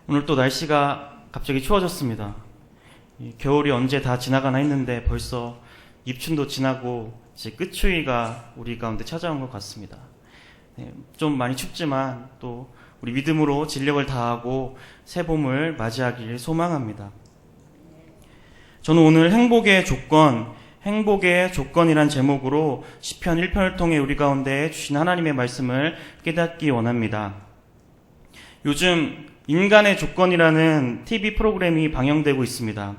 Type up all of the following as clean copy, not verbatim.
오늘 또 날씨가 갑자기 추워졌습니다. 겨울이 언제 다 지나가나 했는데 벌써 입춘도 지나고 이제 끝추위가 우리 가운데 찾아온 것 같습니다. 좀 많이 춥지만 또 우리 믿음으로 진력을 다하고 새 봄을 맞이하길 소망합니다. 저는 오늘 행복의 조건이란 제목으로 시편 1편을 통해 우리 가운데 주신 하나님의 말씀을 깨닫기 원합니다. 요즘 인간의 조건이라는 TV 프로그램이 방영되고 있습니다.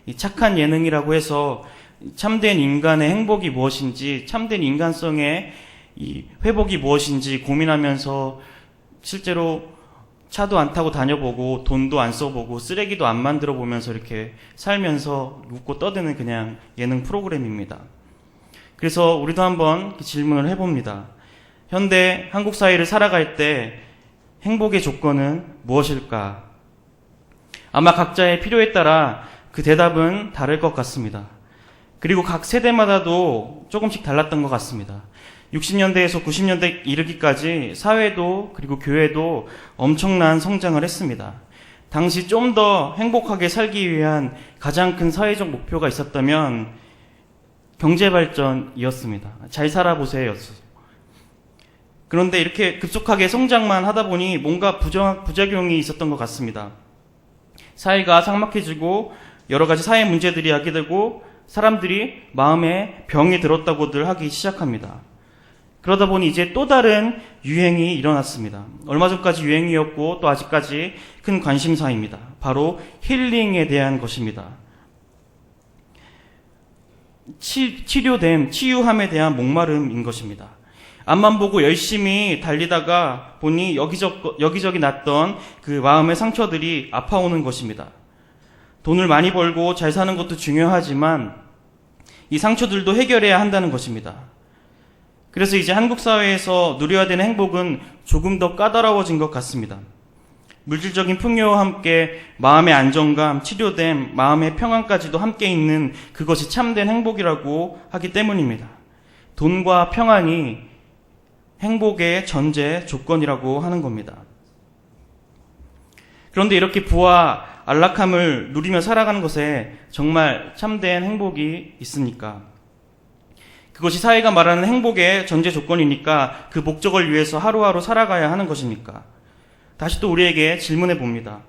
이 착한 예능이라고 해서 참된 인간의 행복이 무엇인지, 참된 인간성의 이 회복이 무엇인지 고민하면서 실제로 차도 안 타고 다녀보고 돈도 안 써보고 쓰레기도 안 만들어 보면서 이렇게 살면서 웃고 떠드는 그냥 예능 프로그램입니다. 그래서 우리도 한번 질문을 해봅니다. 현대 한국 사회를 살아갈 때 행복의 조건은 무엇일까? 아마 각자의 필요에 따라 그 대답은 다를 것 같습니다. 그리고 각 세대마다도 조금씩 달랐던 것 같습니다. 60년대에서 90년대 이르기까지 사회도 그리고 교회도 엄청난 성장을 했습니다. 당시 좀 더 행복하게 살기 위한 가장 큰 사회적 목표가 있었다면 경제발전이었습니다. 잘 살아보세요였어요. 그런데 이렇게 급속하게 성장만 하다 보니 뭔가 부작용이 있었던 것 같습니다. 사회가 삭막해지고 여러 가지 사회 문제들이 하게 되고 사람들이 마음에 병이 들었다고들 하기 시작합니다. 그러다 보니 이제 또 다른 유행이 일어났습니다. 얼마 전까지 유행이었고 또 아직까지 큰 관심사입니다. 바로 힐링에 대한 것입니다. 치유함에 대한 목마름인 것입니다. 앞만 보고 열심히 달리다가 보니 여기저기 났던 그 마음의 상처들이 아파오는 것입니다. 돈을 많이 벌고 잘 사는 것도 중요하지만 이 상처들도 해결해야 한다는 것입니다. 그래서 이제 한국 사회에서 누려야 되는 행복은 조금 더 까다로워진 것 같습니다. 물질적인 풍요와 함께 마음의 안정감, 치료됨, 마음의 평안까지도 함께 있는 그것이 참된 행복이라고 하기 때문입니다. 돈과 평안이 행복의 전제 조건이라고 하는 겁니다. 그런데 이렇게 부와 안락함을 누리며 살아가는 것에 정말 참된 행복이 있습니까? 그것이 사회가 말하는 행복의 전제 조건이니까 그 목적을 위해서 하루하루 살아가야 하는 것입니까? 다시 또 우리에게 질문해 봅니다.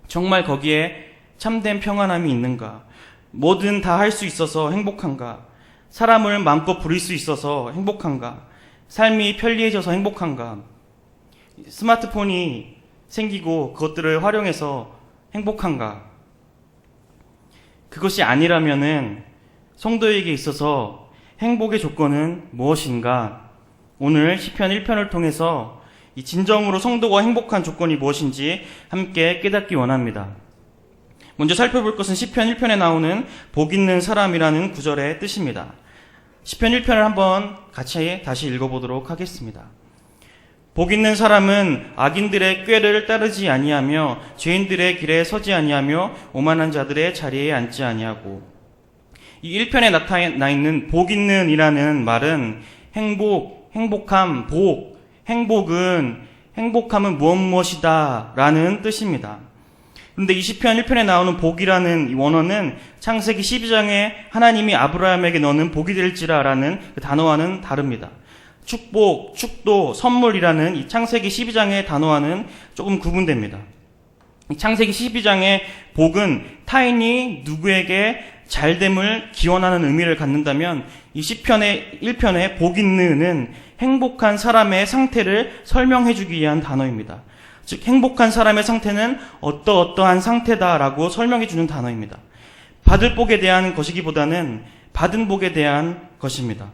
정말 거기에 참된 평안함이 있는가? 뭐든 다 할 수 있어서 행복한가? 사람을 마음껏 부릴 수 있어서 행복한가? 삶이 편리해져서 행복한가? 스마트폰이 생기고 그것들을 활용해서 행복한가? 그것이 아니라면은 성도에게 있어서 행복의 조건은 무엇인가? 오늘 시편 1편을 통해서 이 진정으로 성도가 행복한 조건이 무엇인지 함께 깨닫기 원합니다. 먼저 살펴볼 것은 시편 1편에 나오는 복 있는 사람이라는 구절의 뜻입니다. 시편 1편을 한번 같이 다시 읽어보도록 하겠습니다. 복 있는 사람은 악인들의 꾀를 따르지 아니하며 죄인들의 길에 서지 아니하며 오만한 자들의 자리에 앉지 아니하고. 이 1편에 나타나 있는 복 있는 이라는 말은 행복함, 행복함은 무엇이다 라는 뜻입니다. 그런데 이 시편 1편에 나오는 복이라는 이 원어는 창세기 12장에 하나님이 아브라함에게 너는 복이 될지라 라는 그 단어와는 다릅니다. 축복, 축도, 선물이라는 이 창세기 12장의 단어와는 조금 구분됩니다. 이 창세기 12장의 복은 타인이 누구에게 잘됨을 기원하는 의미를 갖는다면 이 시편의 1편의 복 있는은 행복한 사람의 상태를 설명해주기 위한 단어입니다. 즉 행복한 사람의 상태는 어떠한 상태다라고 설명해주는 단어입니다. 받을 복에 대한 것이기보다는 받은 복에 대한 것입니다.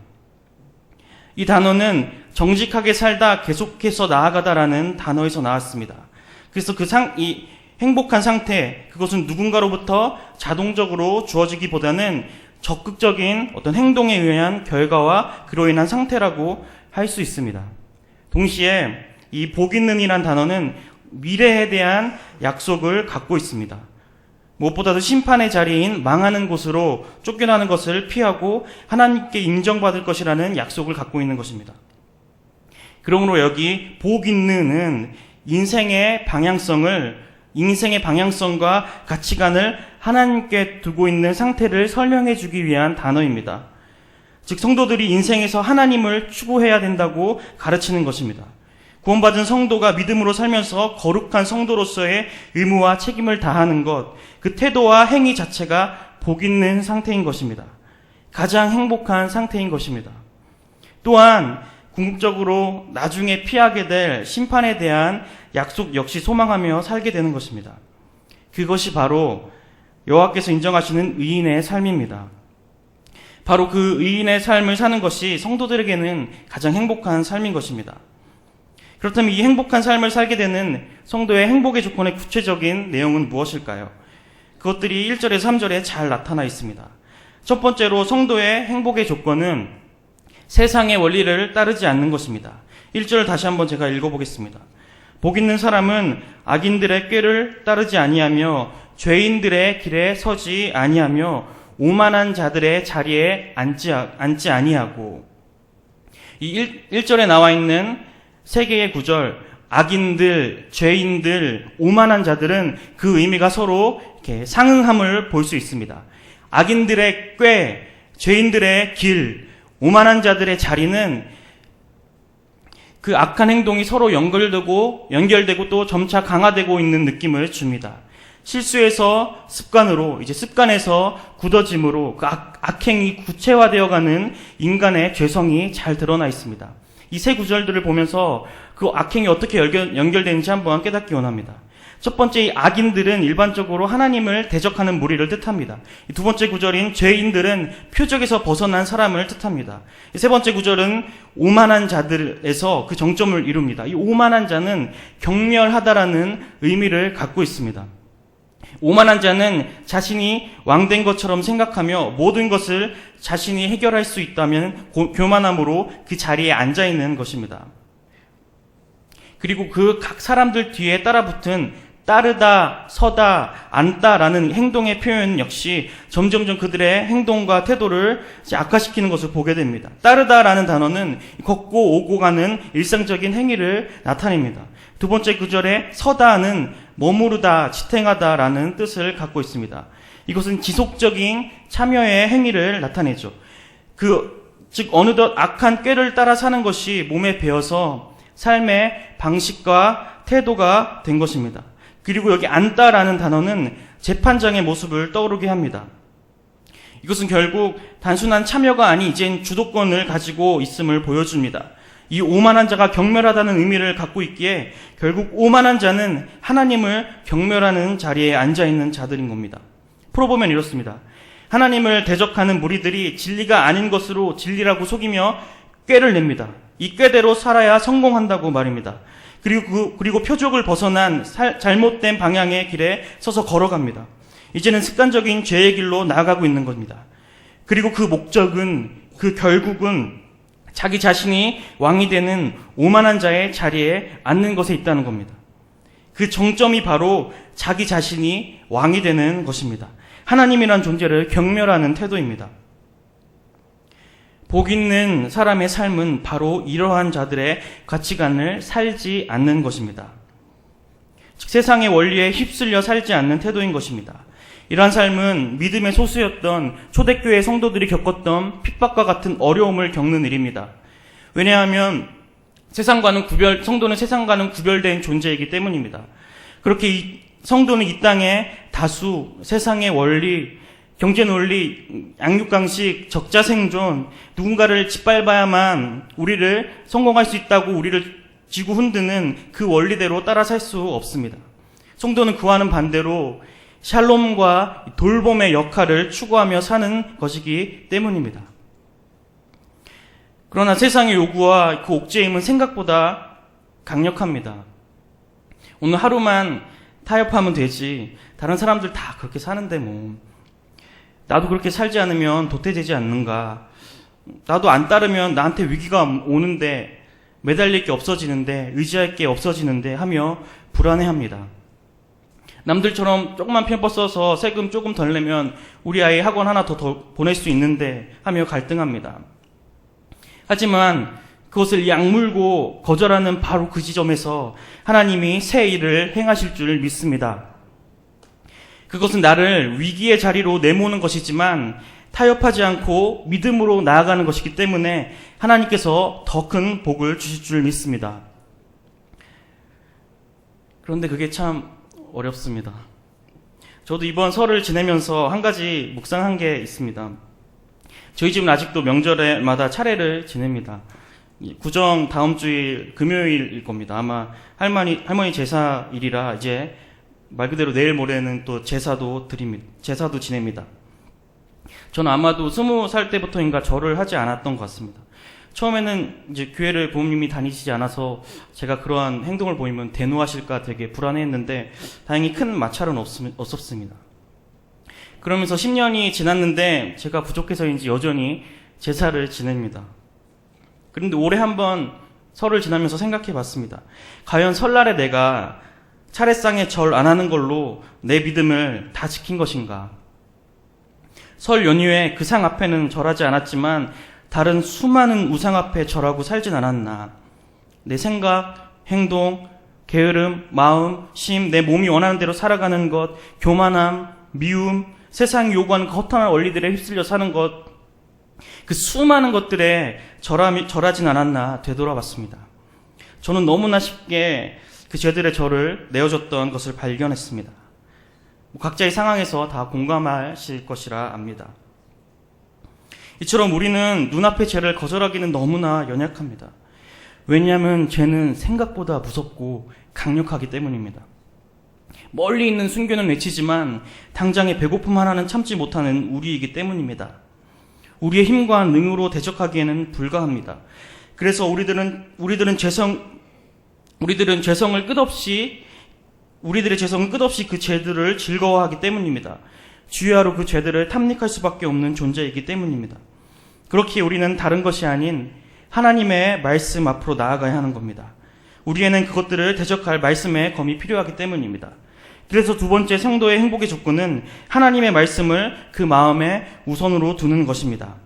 이 단어는 정직하게 살다 계속해서 나아가다라는 단어에서 나왔습니다. 그래서 이 행복한 상태, 그것은 누군가로부터 자동적으로 주어지기보다는 적극적인 어떤 행동에 의한 결과와 그로 인한 상태라고 할 수 있습니다. 동시에 이 복 있는이란 단어는 미래에 대한 약속을 갖고 있습니다. 무엇보다도 심판의 자리인 망하는 곳으로 쫓겨나는 것을 피하고 하나님께 인정받을 것이라는 약속을 갖고 있는 것입니다. 그러므로 여기 복 있는은 인생의 방향성과 가치관을 하나님께 두고 있는 상태를 설명해 주기 위한 단어입니다. 즉 성도들이 인생에서 하나님을 추구해야 된다고 가르치는 것입니다. 구원받은 성도가 믿음으로 살면서 거룩한 성도로서의 의무와 책임을 다하는 것, 그 태도와 행위 자체가 복 있는 상태인 것입니다. 가장 행복한 상태인 것입니다. 또한 궁극적으로 나중에 피하게 될 심판에 대한 약속 역시 소망하며 살게 되는 것입니다. 그것이 바로 여호와께서 인정하시는 의인의 삶입니다. 바로 그 의인의 삶을 사는 것이 성도들에게는 가장 행복한 삶인 것입니다. 그렇다면 이 행복한 삶을 살게 되는 성도의 행복의 조건의 구체적인 내용은 무엇일까요? 그것들이 1절에서 3절에 잘 나타나 있습니다. 첫 번째로 성도의 행복의 조건은 세상의 원리를 따르지 않는 것입니다. 1절 다시 한번 제가 읽어보겠습니다. 복 있는 사람은 악인들의 꾀를 따르지 아니하며 죄인들의 길에 서지 아니하며 오만한 자들의 자리에 앉지 아니하고, 이 1절에 나와 있는 세 개의 구절, 악인들, 죄인들, 오만한 자들은 그 의미가 서로 이렇게 상응함을 볼 수 있습니다. 악인들의 꾀, 죄인들의 길, 오만한 자들의 자리는 그 악한 행동이 서로 연결되고 또 점차 강화되고 있는 느낌을 줍니다. 실수에서 습관으로, 이제 습관에서 굳어짐으로 그 악행이 구체화되어가는 인간의 죄성이 잘 드러나 있습니다. 이 세 구절들을 보면서 그 악행이 어떻게 연결되는지 한번 깨닫기 원합니다. 첫 번째, 이 악인들은 일반적으로 하나님을 대적하는 무리를 뜻합니다. 두 번째 구절인 죄인들은 표적에서 벗어난 사람을 뜻합니다. 세 번째 구절은 오만한 자들에서 그 정점을 이룹니다. 이 오만한 자는 경멸하다라는 의미를 갖고 있습니다. 오만한 자는 자신이 왕된 것처럼 생각하며 모든 것을 자신이 해결할 수 있다면 교만함으로 그 자리에 앉아있는 것입니다. 그리고 그 각 사람들 뒤에 따라붙은 따르다, 서다, 앉다라는 행동의 표현 역시 점점점 그들의 행동과 태도를 악화시키는 것을 보게 됩니다. 따르다라는 단어는 걷고 오고 가는 일상적인 행위를 나타냅니다. 두 번째 구절에 서다는 머무르다, 지탱하다라는 뜻을 갖고 있습니다. 이것은 지속적인 참여의 행위를 나타내죠. 즉 어느덧 악한 꾀를 따라 사는 것이 몸에 배어서 삶의 방식과 태도가 된 것입니다. 그리고 여기 앉다라는 단어는 재판장의 모습을 떠오르게 합니다. 이것은 결국 단순한 참여가 아닌 이젠 주도권을 가지고 있음을 보여줍니다. 이 오만한 자가 경멸하다는 의미를 갖고 있기에 결국 오만한 자는 하나님을 경멸하는 자리에 앉아있는 자들인 겁니다. 풀어보면 이렇습니다. 하나님을 대적하는 무리들이 진리가 아닌 것으로 진리라고 속이며 꾀를 냅니다. 이 꾀대로 살아야 성공한다고 말입니다. 그리고 표적을 벗어난 잘못된 방향의 길에 서서 걸어갑니다. 이제는 습관적인 죄의 길로 나아가고 있는 겁니다. 그리고 그 결국은 자기 자신이 왕이 되는 오만한 자의 자리에 앉는 것에 있다는 겁니다. 그 정점이 바로 자기 자신이 왕이 되는 것입니다. 하나님이란 존재를 경멸하는 태도입니다. 복 있는 사람의 삶은 바로 이러한 자들의 가치관을 살지 않는 것입니다. 즉 세상의 원리에 휩쓸려 살지 않는 태도인 것입니다. 이러한 삶은 믿음의 소수였던 초대교회 성도들이 겪었던 핍박과 같은 어려움을 겪는 일입니다. 왜냐하면 성도는 세상과는 구별된 존재이기 때문입니다. 그렇게 성도는 이 땅에 다수 세상의 원리, 경제 논리, 양육강식, 적자생존, 누군가를 짓밟아야만 우리를 성공할 수 있다고 우리를 쥐고 흔드는 그 원리대로 따라 살 수 없습니다. 성도는 그와는 반대로 샬롬과 돌봄의 역할을 추구하며 사는 것이기 때문입니다. 그러나 세상의 요구와 그 옥죄임은 생각보다 강력합니다. 오늘 하루만 타협하면 되지, 다른 사람들 다 그렇게 사는데 나도 그렇게 살지 않으면 도태되지 않는가, 나도 안 따르면 나한테 위기가 오는데, 매달릴 게 없어지는데, 의지할 게 없어지는데 하며 불안해합니다. 남들처럼 조금만 편법 써서 세금 조금 덜 내면 우리 아이 학원 하나 더 보낼 수 있는데 하며 갈등합니다. 하지만 그것을 약물고 거절하는 바로 그 지점에서 하나님이 새 일을 행하실 줄 믿습니다. 그것은 나를 위기의 자리로 내모는 것이지만 타협하지 않고 믿음으로 나아가는 것이기 때문에 하나님께서 더 큰 복을 주실 줄 믿습니다. 그런데 그게 참 어렵습니다. 저도 이번 설을 지내면서 한 가지 묵상한 게 있습니다. 저희 집은 아직도 명절마다 차례를 지냅니다. 구정 다음 주일 금요일일 겁니다. 아마 할머니 제사일이라 이제 말 그대로 내일 모레는 또 제사도 지냅니다. 저는 아마도 20살 때부터인가 절을 하지 않았던 것 같습니다. 처음에는 이제 교회를 부모님이 다니시지 않아서 제가 그러한 행동을 보이면 대노하실까 되게 불안해했는데 다행히 큰 마찰은 없었습니다. 그러면서 10년이 지났는데 제가 부족해서인지 여전히 제사를 지냅니다. 그런데 올해 한번 설을 지나면서 생각해 봤습니다. 과연 설날에 내가 차례상에 절 안 하는 걸로 내 믿음을 다 지킨 것인가? 설 연휴에 그 상 앞에는 절하지 않았지만 다른 수많은 우상 앞에 절하고 살진 않았나? 내 생각, 행동, 게으름, 마음, 심, 내 몸이 원하는 대로 살아가는 것, 교만함, 미움, 세상이 요구하는 거창한 원리들에 휩쓸려 사는 것, 그 수많은 것들에 절하진 않았나 되돌아봤습니다. 저는 너무나 쉽게 그 죄들의 저를 내어줬던 것을 발견했습니다. 각자의 상황에서 다 공감하실 것이라 압니다. 이처럼 우리는 눈앞의 죄를 거절하기는 너무나 연약합니다. 왜냐하면 죄는 생각보다 무섭고 강력하기 때문입니다. 멀리 있는 순교는 외치지만 당장의 배고픔 하나는 참지 못하는 우리이기 때문입니다. 우리의 힘과 능으로 대적하기에는 불가합니다. 그래서 우리들의 죄성은 끝없이 그 죄들을 즐거워하기 때문입니다. 주야로 그 죄들을 탐닉할 수밖에 없는 존재이기 때문입니다. 그렇기에 우리는 다른 것이 아닌 하나님의 말씀 앞으로 나아가야 하는 겁니다. 우리에는 그것들을 대적할 말씀의 검이 필요하기 때문입니다. 그래서 두 번째 성도의 행복의 조건은 하나님의 말씀을 그 마음에 우선으로 두는 것입니다.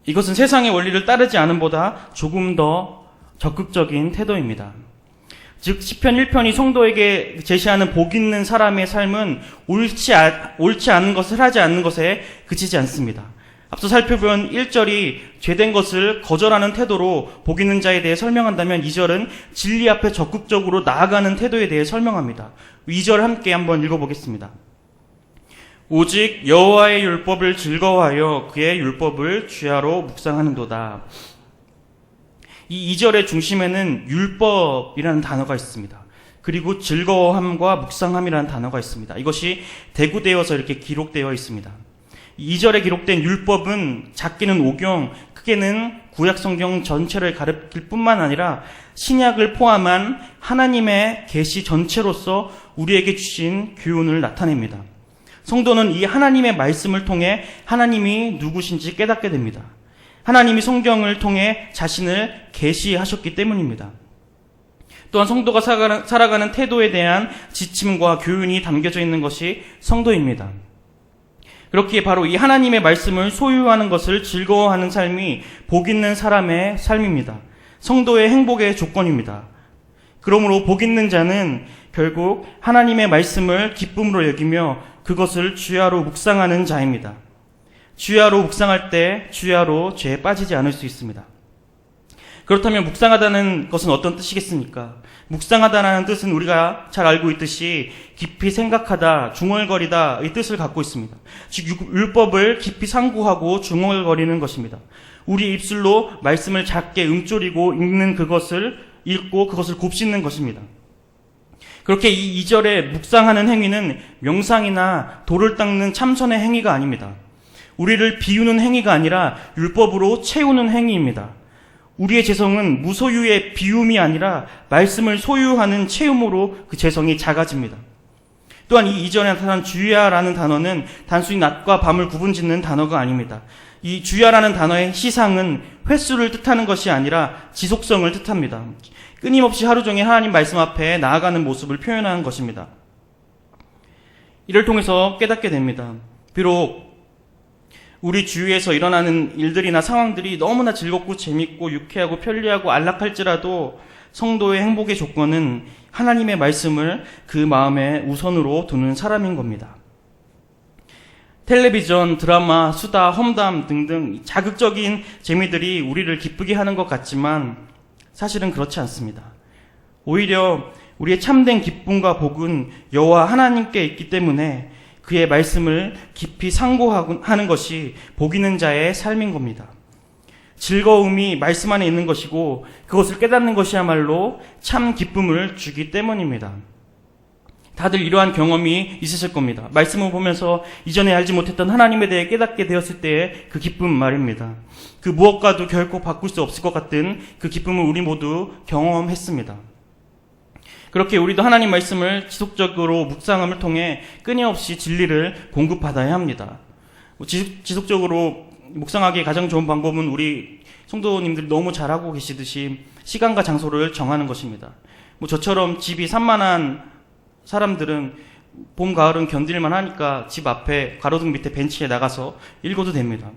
이것은 세상의 원리를 따르지 않음보다 조금 더 적극적인 태도입니다. 즉 시편 1편이 성도에게 제시하는 복 있는 사람의 삶은 옳지 않은 것을 하지 않는 것에 그치지 않습니다. 앞서 살펴본 1절이 죄된 것을 거절하는 태도로 복 있는 자에 대해 설명한다면 2절은 진리 앞에 적극적으로 나아가는 태도에 대해 설명합니다. 2절 함께 한번 읽어보겠습니다. 오직 여호와의 율법을 즐거워하여 그의 율법을 주야로 묵상하는도다. 이 2절의 중심에는 율법이라는 단어가 있습니다. 그리고 즐거워함과 묵상함이라는 단어가 있습니다. 이것이 대구되어서 이렇게 기록되어 있습니다. 2절에 기록된 율법은 작게는 오경, 크게는 구약성경 전체를 가리킬 뿐만 아니라 신약을 포함한 하나님의 계시 전체로서 우리에게 주신 교훈을 나타냅니다. 성도는 이 하나님의 말씀을 통해 하나님이 누구신지 깨닫게 됩니다. 하나님이 성경을 통해 자신을 계시하셨기 때문입니다. 또한 성도가 살아가는 태도에 대한 지침과 교훈이 담겨져 있는 것이 성도입니다. 그렇기에 바로 이 하나님의 말씀을 소유하는 것을 즐거워하는 삶이 복 있는 사람의 삶입니다. 성도의 행복의 조건입니다. 그러므로 복 있는 자는 결국 하나님의 말씀을 기쁨으로 여기며 그것을 주야로 묵상하는 자입니다. 주야로 묵상할 때 주야로 죄에 빠지지 않을 수 있습니다. 그렇다면 묵상하다는 것은 어떤 뜻이겠습니까? 묵상하다라는 뜻은 우리가 잘 알고 있듯이 깊이 생각하다, 중얼거리다 이 뜻을 갖고 있습니다. 즉 율법을 깊이 상고하고 중얼거리는 것입니다. 우리 입술로 말씀을 작게 음조리고 읽는 그것을 읽고 그것을 곱씹는 것입니다. 그렇게 이 2절에 묵상하는 행위는 명상이나 돌을 닦는 참선의 행위가 아닙니다. 우리를 비우는 행위가 아니라 율법으로 채우는 행위입니다. 우리의 재성은 무소유의 비움이 아니라 말씀을 소유하는 체험으로 그 재성이 작아집니다. 또한 이 이전에 나타난 주야라는 단어는 단순히 낮과 밤을 구분짓는 단어가 아닙니다. 이 주야라는 단어의 시상은 횟수를 뜻하는 것이 아니라 지속성을 뜻합니다. 끊임없이 하루 종일 하나님 말씀 앞에 나아가는 모습을 표현하는 것입니다. 이를 통해서 깨닫게 됩니다. 비록 우리 주위에서 일어나는 일들이나 상황들이 너무나 즐겁고 재밌고 유쾌하고 편리하고 안락할지라도 성도의 행복의 조건은 하나님의 말씀을 그 마음에 우선으로 두는 사람인 겁니다. 텔레비전, 드라마, 수다, 험담 등등 자극적인 재미들이 우리를 기쁘게 하는 것 같지만 사실은 그렇지 않습니다. 오히려 우리의 참된 기쁨과 복은 여호와 하나님께 있기 때문에 그의 말씀을 깊이 상고하는 것이 복 있는 자의 삶인 겁니다. 즐거움이 말씀 안에 있는 것이고 그것을 깨닫는 것이야말로 참 기쁨을 주기 때문입니다. 다들 이러한 경험이 있으실 겁니다. 말씀을 보면서 이전에 알지 못했던 하나님에 대해 깨닫게 되었을 때의 그 기쁨 말입니다. 그 무엇과도 결코 바꿀 수 없을 것 같은 그 기쁨을 우리 모두 경험했습니다. 그렇게 우리도 하나님 말씀을 지속적으로 묵상함을 통해 끊임없이 진리를 공급받아야 합니다. 지속적으로 묵상하기에 가장 좋은 방법은 우리 성도님들이 너무 잘하고 계시듯이 시간과 장소를 정하는 것입니다. 저처럼 집이 산만한 사람들은 봄, 가을은 견딜만 하니까 집 앞에 가로등 밑에 벤치에 나가서 읽어도 됩니다.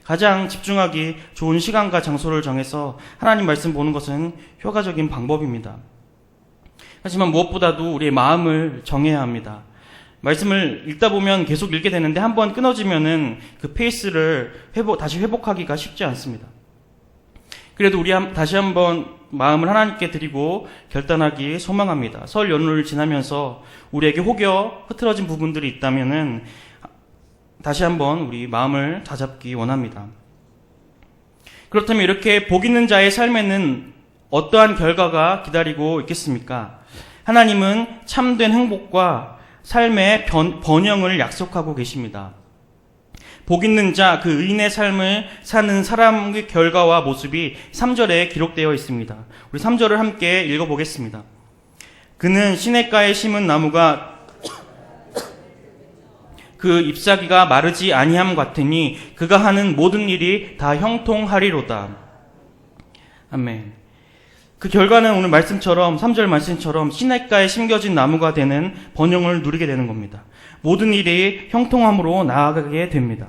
가장 집중하기 좋은 시간과 장소를 정해서 하나님 말씀 보는 것은 효과적인 방법입니다. 하지만 무엇보다도 우리의 마음을 정해야 합니다. 말씀을 읽다 보면 계속 읽게 되는데 한번 끊어지면은 그 페이스를 다시 회복하기가 쉽지 않습니다. 그래도 우리 다시 한번 마음을 하나님께 드리고 결단하기 소망합니다. 설 연휴를 지나면서 우리에게 혹여 흐트러진 부분들이 있다면은 다시 한번 우리 마음을 다잡기 원합니다. 그렇다면 이렇게 복 있는 자의 삶에는 어떠한 결과가 기다리고 있겠습니까? 하나님은 참된 행복과 삶의 번영을 약속하고 계십니다. 복 있는 자, 그 의인의 삶을 사는 사람의 결과와 모습이 3절에 기록되어 있습니다. 우리 3절을 함께 읽어보겠습니다. 그는 시냇가에 심은 나무가 그 잎사귀가 마르지 아니함 같으니 그가 하는 모든 일이 다 형통하리로다. 아멘. 그 결과는 오늘 말씀처럼 3절 말씀처럼 시냇가에 심겨진 나무가 되는 번영을 누리게 되는 겁니다. 모든 일이 형통함으로 나아가게 됩니다.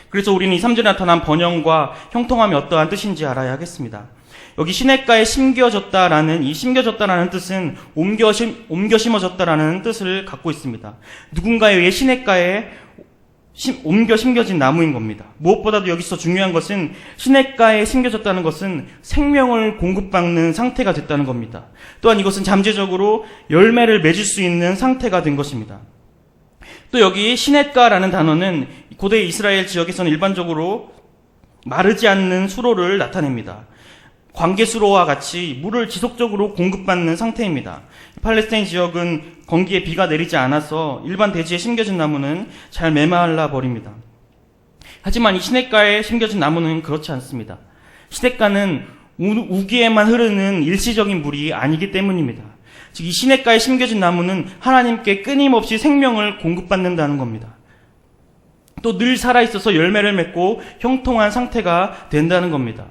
그래서 우리는 이 3절에 나타난 번영과 형통함이 어떠한 뜻인지 알아야 하겠습니다. 여기 시냇가에 심겨졌다라는 이 심겨졌다라는 뜻은 옮겨 심어졌다라는 뜻을 갖고 있습니다. 누군가에 의해 시냇가에 옮겨 심겨진 나무인 겁니다. 무엇보다도 여기서 중요한 것은 시냇가에 심겨졌다는 것은 생명을 공급받는 상태가 됐다는 겁니다. 또한 이것은 잠재적으로 열매를 맺을 수 있는 상태가 된 것입니다. 또 여기 시냇가라는 단어는 고대 이스라엘 지역에서는 일반적으로 마르지 않는 수로를 나타냅니다. 광개수로와 같이 물을 지속적으로 공급받는 상태입니다. 팔레스타인 지역은 건기에 비가 내리지 않아서 일반 대지에 심겨진 나무는 잘 메말라 버립니다. 하지만 이 시냇가에 심겨진 나무는 그렇지 않습니다. 시냇가는 우기에만 흐르는 일시적인 물이 아니기 때문입니다. 즉 이 시냇가에 심겨진 나무는 하나님께 끊임없이 생명을 공급받는다는 겁니다. 또 늘 살아있어서 열매를 맺고 형통한 상태가 된다는 겁니다.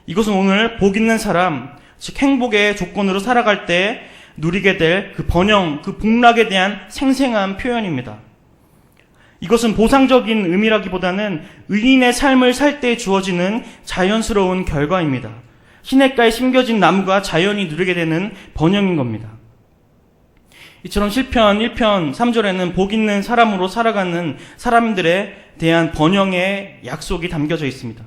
이것은 오늘 복 있는 사람, 즉 행복의 조건으로 살아갈 때 누리게 될 그 번영, 그 복락에 대한 생생한 표현입니다. 이것은 보상적인 의미라기보다는 의인의 삶을 살 때 주어지는 자연스러운 결과입니다. 시냇가에 심겨진 나무가 자연히 누리게 되는 번영인 겁니다. 이처럼 시편 1편 3절에는 복 있는 사람으로 살아가는 사람들에 대한 번영의 약속이 담겨져 있습니다.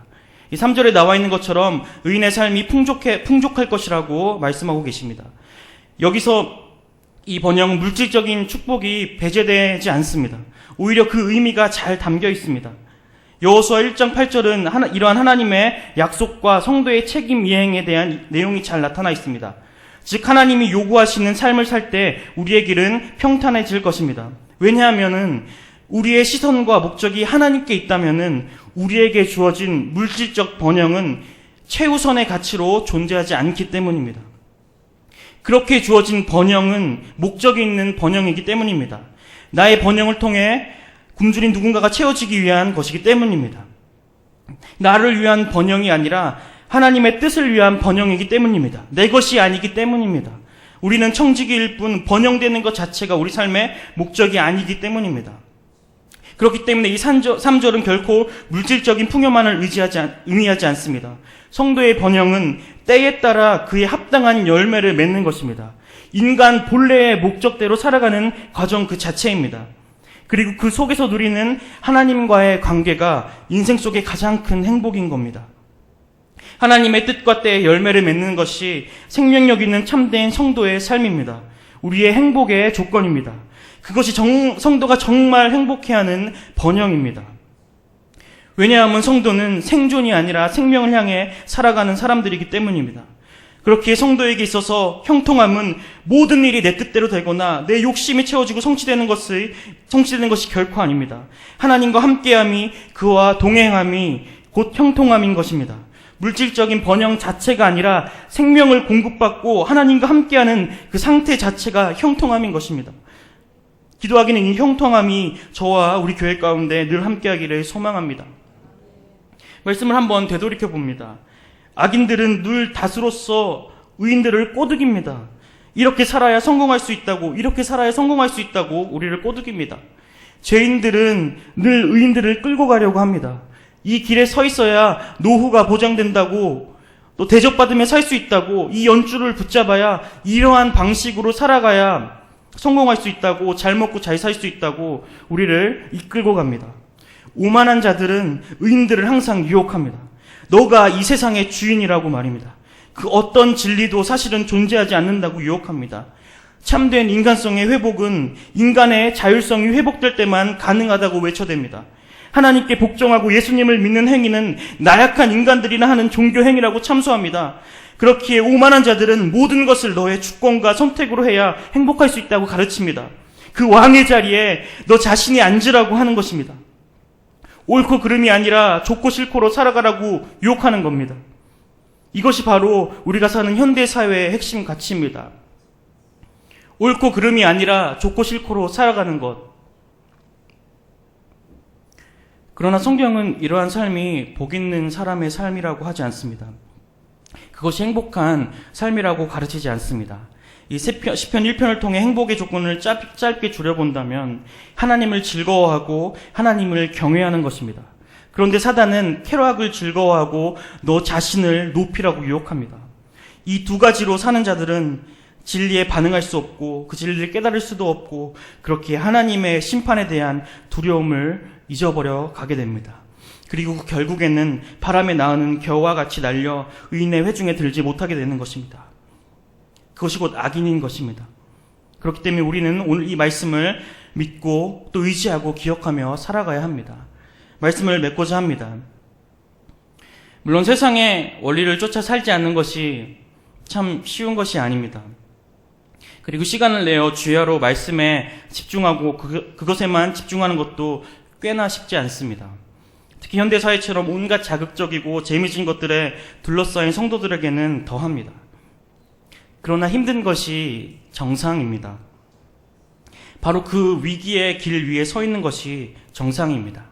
이 3절에 나와 있는 것처럼 의인의 삶이 풍족할 것이라고 말씀하고 계십니다. 여기서 이 번영은 물질적인 축복이 배제되지 않습니다. 오히려 그 의미가 잘 담겨 있습니다. 여호수아 1장 8절은 이러한 하나님의 약속과 성도의 책임 이행에 대한 내용이 잘 나타나 있습니다. 즉 하나님이 요구하시는 삶을 살 때 우리의 길은 평탄해질 것입니다. 왜냐하면은 우리의 시선과 목적이 하나님께 있다면은 우리에게 주어진 물질적 번영은 최우선의 가치로 존재하지 않기 때문입니다. 그렇게 주어진 번영은 목적이 있는 번영이기 때문입니다. 나의 번영을 통해 굶주린 누군가가 채워지기 위한 것이기 때문입니다. 나를 위한 번영이 아니라 하나님의 뜻을 위한 번영이기 때문입니다. 내 것이 아니기 때문입니다. 우리는 청지기일 뿐 번영되는 것 자체가 우리 삶의 목적이 아니기 때문입니다. 그렇기 때문에 이 3절은 결코 물질적인 풍요만을 의미하지 않습니다. 성도의 번영은 때에 따라 그에 합당한 열매를 맺는 것입니다. 인간 본래의 목적대로 살아가는 과정 그 자체입니다. 그리고 그 속에서 누리는 하나님과의 관계가 인생 속의 가장 큰 행복인 겁니다. 하나님의 뜻과 때에 열매를 맺는 것이 생명력 있는 참된 성도의 삶입니다. 우리의 행복의 조건입니다. 그것이 성도가 정말 행복해하는 번영입니다. 왜냐하면 성도는 생존이 아니라 생명을 향해 살아가는 사람들이기 때문입니다. 그렇기에 성도에게 있어서 형통함은 모든 일이 내 뜻대로 되거나 내 욕심이 채워지고 성취되는 것이 결코 아닙니다. 하나님과 함께함이, 그와 동행함이 곧 형통함인 것입니다. 물질적인 번영 자체가 아니라 생명을 공급받고 하나님과 함께하는 그 상태 자체가 형통함인 것입니다. 기도하기는 이 형통함이 저와 우리 교회 가운데 늘 함께하기를 소망합니다. 말씀을 한번 되돌이켜 봅니다. 악인들은 늘 다수로서 의인들을 꼬드깁니다. 이렇게 살아야 성공할 수 있다고, 이렇게 살아야 성공할 수 있다고 우리를 꼬드깁니다. 죄인들은 늘 의인들을 끌고 가려고 합니다. 이 길에 서 있어야 노후가 보장된다고, 또 대접받으며 살 수 있다고, 이 연줄을 붙잡아야 이러한 방식으로 살아가야 성공할 수 있다고, 잘 먹고 잘 살 수 있다고 우리를 이끌고 갑니다. 오만한 자들은 의인들을 항상 유혹합니다. 너가 이 세상의 주인이라고 말입니다. 그 어떤 진리도 사실은 존재하지 않는다고 유혹합니다. 참된 인간성의 회복은 인간의 자율성이 회복될 때만 가능하다고 외쳐댑니다. 하나님께 복종하고 예수님을 믿는 행위는 나약한 인간들이나 하는 종교 행위라고 참소합니다. 그렇기에 오만한 자들은 모든 것을 너의 주권과 선택으로 해야 행복할 수 있다고 가르칩니다. 그 왕의 자리에 너 자신이 앉으라고 하는 것입니다. 옳고 그름이 아니라 좋고 싫고로 살아가라고 유혹하는 겁니다. 이것이 바로 우리가 사는 현대사회의 핵심 가치입니다. 옳고 그름이 아니라 좋고 싫고로 살아가는 것. 그러나 성경은 이러한 삶이 복 있는 사람의 삶이라고 하지 않습니다. 그것이 행복한 삶이라고 가르치지 않습니다. 이 시편 1편을 통해 행복의 조건을 짧게 줄여본다면 하나님을 즐거워하고 하나님을 경외하는 것입니다. 그런데 사단은 쾌락을 즐거워하고 너 자신을 높이라고 유혹합니다. 이 두 가지로 사는 자들은 진리에 반응할 수 없고 그 진리를 깨달을 수도 없고 그렇게 하나님의 심판에 대한 두려움을 잊어버려 가게 됩니다. 그리고 결국에는 바람에 나오는 겨와 같이 날려 의인의 회중에 들지 못하게 되는 것입니다. 그것이 곧 악인인 것입니다. 그렇기 때문에 우리는 오늘 이 말씀을 믿고 또 의지하고 기억하며 살아가야 합니다. 말씀을 맺고자 합니다. 물론 세상의 원리를 쫓아 살지 않는 것이 참 쉬운 것이 아닙니다. 그리고 시간을 내어 주야로 말씀에 집중하고 그것에만 집중하는 것도 꽤나 쉽지 않습니다. 특히 현대사회처럼 온갖 자극적이고 재미진 것들에 둘러싸인 성도들에게는 더합니다. 그러나 힘든 것이 정상입니다. 바로 그 위기의 길 위에 서 있는 것이 정상입니다.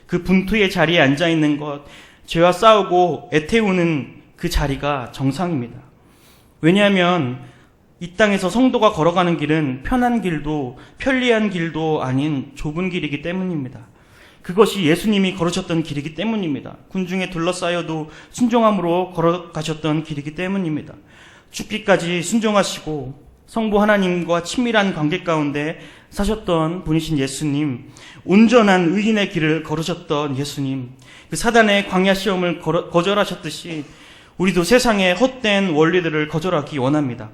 그 분투의 자리에 앉아 있는 것, 죄와 싸우고 애태우는 그 자리가 정상입니다. 왜냐하면 이 땅에서 성도가 걸어가는 길은 편한 길도 편리한 길도 아닌 좁은 길이기 때문입니다. 그것이 예수님이 걸으셨던 길이기 때문입니다. 군중에 둘러싸여도 순종함으로 걸어가셨던 길이기 때문입니다. 죽기까지 순종하시고 성부 하나님과 친밀한 관계 가운데 사셨던 분이신 예수님, 온전한 의인의 길을 걸으셨던 예수님, 그 사단의 광야 시험을 거절하셨듯이 우리도 세상의 헛된 원리들을 거절하기 원합니다.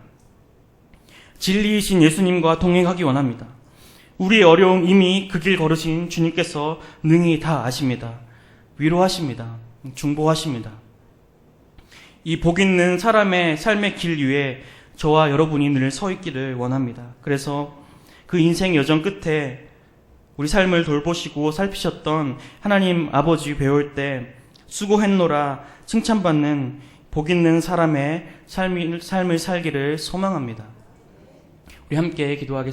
진리이신 예수님과 동행하기 원합니다. 우리의 어려움 이미 그 길 걸으신 주님께서 능히 다 아십니다. 위로하십니다. 중보하십니다. 이 복 있는 사람의 삶의 길 위에 저와 여러분이 늘 서 있기를 원합니다. 그래서 그 인생 여정 끝에 우리 삶을 돌보시고 살피셨던 하나님 아버지 배울 때 수고했노라 칭찬받는 복 있는 사람의 삶을 살기를 소망합니다. 우리 함께 기도하겠습니다.